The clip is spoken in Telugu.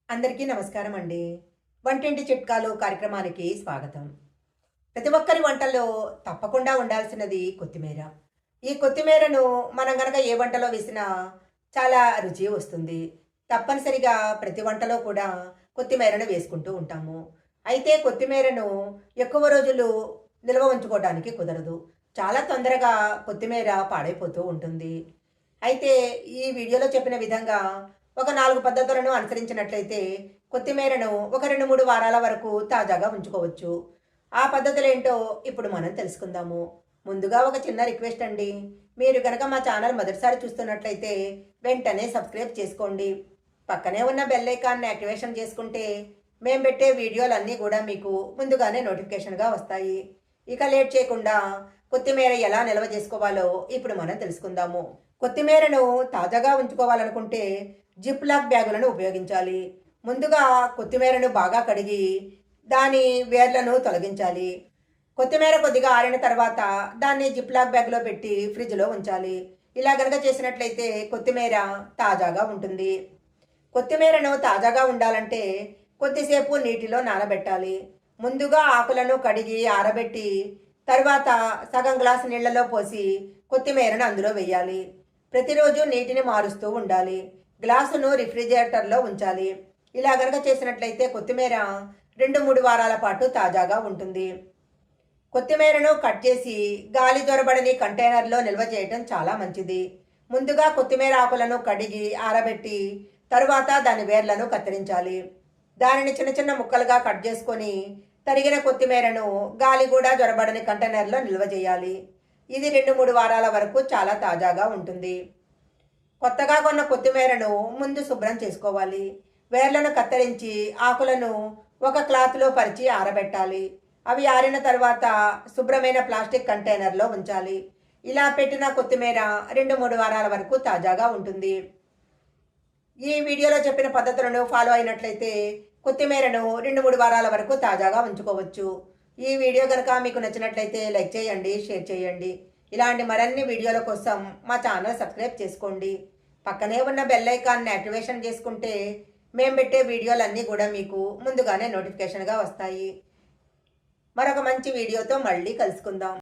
అందరికీ నమస్కారం అండి. వంటింటి చిట్కాలు కార్యక్రమానికి స్వాగతం. ప్రతి ఒక్కరి వంటల్లో తప్పకుండా ఉండాల్సినది కొత్తిమీర. ఈ కొత్తిమీరను మనం గనక ఏ వంటలో వేసినా చాలా రుచి వస్తుంది. తప్పనిసరిగా ప్రతి వంటలో కూడా కొత్తిమీరను వేసుకుంటూ ఉంటాము. అయితే కొత్తిమీరను ఎక్కువ రోజులు నిల్వ ఉంచుకోవడానికి కుదరదు. చాలా తొందరగా కొత్తిమీర పాడైపోతూ ఉంటుంది. అయితే ఈ వీడియోలో చెప్పిన విధంగా ఒక 4 పద్ధతులను అనుసరించినట్లయితే కొత్తిమీరను ఒక 2, 3 వారాల వరకు తాజాగా ఉంచుకోవచ్చు. ఆ పద్ధతులేంటో ఇప్పుడు మనం తెలుసుకుందాము. ముందుగా ఒక చిన్న రిక్వెస్ట్ అండి. మీరు గనక మా ఛానల్ మొదటిసారి చూస్తున్నట్లయితే వెంటనే సబ్స్క్రైబ్ చేసుకోండి. పక్కనే ఉన్న బెల్ ఐకాన్‌ని యాక్టివేషన్ చేసుకుంటే మేము పెట్టే వీడియోలన్నీ కూడా మీకు ముందుగానే నోటిఫికేషన్‌గా వస్తాయి. ఇక లేట్ చేయకుండా కొత్తిమీర ఎలా నిల్వ చేసుకోవాలో ఇప్పుడు మనం తెలుసుకుందాము. కొత్తిమీరను తాజాగా ఉంచుకోవాలనుకుంటే జిప్ లాక్ బ్యాగులను ఉపయోగించాలి. ముందుగా కొత్తిమీరను బాగా కడిగి దాని వేర్లను తొలగించాలి. కొత్తిమీర కొద్దిగా ఆరిన తర్వాత దాన్ని జిప్ లాక్ బ్యాగ్‌లో పెట్టి ఫ్రిడ్జ్‌లో ఉంచాలి. ఇలా గనక చేసినట్లయితే కొత్తిమీర తాజాగా ఉంటుంది. కొత్తిమీరను తాజాగా ఉండాలంటే కొద్దిసేపు నీటిలో నానబెట్టాలి. ముందుగా ఆకులను కడిగి ఆరబెట్టి తర్వాత సగం గ్లాసు నీళ్లలో పోసి కొత్తిమీరను అందులో వేయాలి. ప్రతిరోజు నీటిని మారుస్తూ ఉండాలి. గ్లాసును రిఫ్రిజిరేటర్లో ఉంచాలి. ఇలా గనక చేసినట్లయితే కొత్తిమీర 2, 3 వారాల పాటు తాజాగా ఉంటుంది. కొత్తిమీరను కట్ చేసి గాలి జొరబడని కంటైనర్లో నిల్వ చేయటం చాలా మంచిది. ముందుగా కొత్తిమీర ఆకులను కడిగి ఆరబెట్టి తరువాత దాని వేర్లను కత్తిరించాలి. దానిని చిన్న చిన్న ముక్కలుగా కట్ చేసుకొని తరిగిన కొత్తిమీరను గాలి కూడా జొరబడని కంటైనర్లో నిల్వ చేయాలి. ఇది 2, 3 వారాల వరకు చాలా తాజాగా ఉంటుంది. కొత్తగా కొన్న కొత్తిమీరను ముందు శుభ్రం చేసుకోవాలి. వేర్లను కత్తిరించి ఆకులను ఒక క్లాత్లో పరిచి ఆరబెట్టాలి. అవి ఆరిన తర్వాత శుభ్రమైన ప్లాస్టిక్ కంటైనర్లో ఉంచాలి. ఇలా పెట్టిన కొత్తిమీర 2, 3 వారాల వరకు తాజాగా ఉంటుంది. ఈ వీడియోలో చెప్పిన పద్ధతులను ఫాలో అయినట్లయితే కొత్తిమీరను 2, 3 వారాల వరకు తాజాగా ఉంచుకోవచ్చు. ఈ వీడియో కనుక మీకు నచ్చినట్లయితే లైక్ చేయండి, షేర్ చేయండి. ఇలాంటి మరిన్ని వీడియోల కోసం మా ఛానల్ సబ్స్క్రైబ్ చేసుకోండి. పక్కనే ఉన్న బెల్ ఐకాన్ని యాక్టివేషన్ చేసుకుంటే మేము పెట్టే వీడియోలన్నీ కూడా మీకు ముందుగానే నోటిఫికేషన్గా వస్తాయి. మరొక మంచి వీడియోతో మళ్ళీ కలుసుకుందాం.